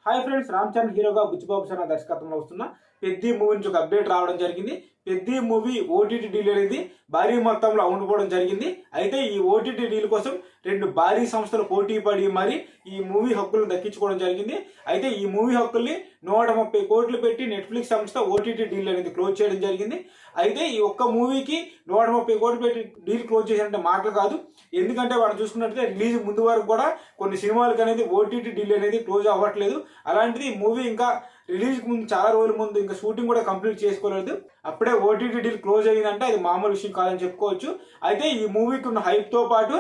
Hi friends, Ram Charan హీరోగా Buchibabu sir దర్శకత్వంలో వస్తున్న పెద్ది మూవీ నుంచి ఒక అప్డేట్ రావడం జరిగింది. పెద్ది మూవీ ఓటీటీ డీల్ అనేది భారీ మొత్తంలో అమ్ముడుపోవడం జరిగింది. అయితే ఈ ఓటీటీ డీల్ కోసం రెండు భారీ సంస్థలు పోటీ పడి మరి ఈ మూవీ హక్కులను దక్కించుకోవడం జరిగింది. అయితే ఈ మూవీ హక్కుల్ని 130 కోట్లు పెట్టి నెట్ఫ్లిక్స్ సంస్థ ఓటీటీ డీల్ అనేది క్లోజ్ చేయడం జరిగింది. అయితే ఈ ఒక్క మూవీకి 130 కోట్లు పెట్టి డీల్ క్లోజ్ చేసినట్టే మాటలు కాదు. ఎందుకంటే వాళ్ళు చూసుకున్నట్లయితే రిలీజ్ ముందు వరకు కూడా కొన్ని సినిమాలకు అనేది ఓటీటీ డీల్ అనేది క్లోజ్ అవ్వట్లేదు. అలాంటిది ఈ మూవీ ఇంకా రిలీజ్ ముందు చాలా రోజుల ముందు ఇంకా షూటింగ్ కూడా కంప్లీట్ చేసుకోలేదు, అప్పుడే ఓటీటీ డీల్ క్లోజ్ అయ్యిందంటే అది మామూలు విషయం కాదని చెప్పుకోవచ్చు. అయితే ఈ మూవీకి ఉన్న హైప్ తో పాటు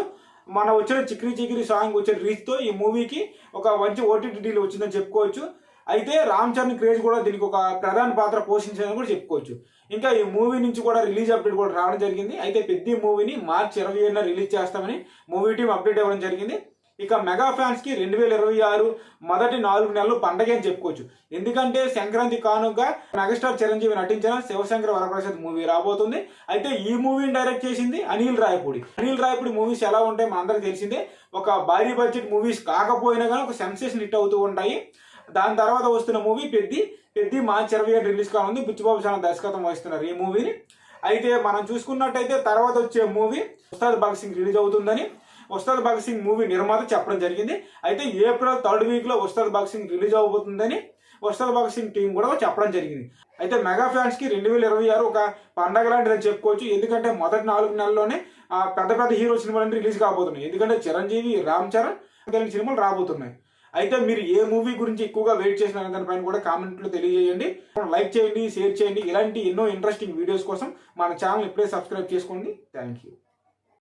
మన వచ్చిన చిక్రీ చిక్రీ సాంగ్ వచ్చిన రీచ్ తో ఈ మూవీకి ఒక మంచి ఓటీటీ డీల్ వచ్చిందని చెప్పుకోవచ్చు. అయితే రామ్ చరణ్ క్రేజ్ కూడా దీనికి ఒక ప్రధాన పాత్ర పోషించాలని కూడా చెప్పుకోవచ్చు. ఇంకా ఈ మూవీ నుంచి కూడా రిలీజ్ అప్డేట్ కూడా రావడం జరిగింది. అయితే పెద్ద మూవీని మార్చి 27న రిలీజ్ చేస్తామని మూవీ టీం అప్డేట్ ఇవ్వడం జరిగింది. ఇక మెగా ఫ్యాన్స్ కి 2026 మొదటి 4 నెలలు పండగ అని చెప్పుకోవచ్చు. ఎందుకంటే సంక్రాంతి కానుక మెగాస్టార్ చిరంజీవి నటించిన శివశంకర వరప్రసాద్ మూవీ రాబోతుంది. అయితే ఈ మూవీని డైరెక్ట్ చేసింది అనిల్ రాయపూడి మూవీస్ ఎలా ఉంటాయి మనందరికీ తెలిసిందే. ఒక భారీ బడ్జెట్ మూవీస్ కాకపోయినా కానీ ఒక సెన్సేషన్ హిట్ అవుతూ ఉంటాయి. దాని తర్వాత వస్తున్న మూవీ పెద్ది మార్చి 27 రిలీజ్ కానుంది. బుచ్చిబాబు సార్ దర్శకత్వం వహిస్తున్నారు ఈ మూవీని. అయితే మనం చూసుకున్నట్టయితే తర్వాత వచ్చే మూవీ ఉస్తాద్ భగత్ సింగ్ రిలీజ్ అవుతుందని ఉస్తాద్ భగత్ సింగ్ మూవీ నిర్మాత చెప్పడం జరిగింది. అయితే ఏప్రిల్ 3rd వీక్ లో ఉస్తాద్ భగత్ సింగ్ రిలీజ్ అవబోతుందని ఉస్తాద్ భగత్ సింగ్ టీం కూడా చెప్పడం జరిగింది. అయితే మెగా ఫ్యాన్స్ కి 2026 ఒక పండగ లాంటిదని చెప్పుకోవచ్చు. ఎందుకంటే మొదటి 4 నెలల్లోనే పెద్ద హీరో సినిమాలు రిలీజ్ కాబోతున్నాయి. ఎందుకంటే చిరంజీవి, రామ్ చరణ్ సినిమాలు రాబోతున్నాయి. అయితే మీరు ఏ మూవీ గురించి ఎక్కువగా వెయిట్ చేసిన దానిపైన కూడా కామెంట్లో తెలియజేయండి. లైక్ చేయండి, షేర్ చేయండి. ఇలాంటి ఎన్నో ఇంట్రెస్టింగ్ వీడియోస్ కోసం మన ఛానల్ ఇప్పుడే సబ్స్క్రైబ్ చేసుకోండి. Thank you.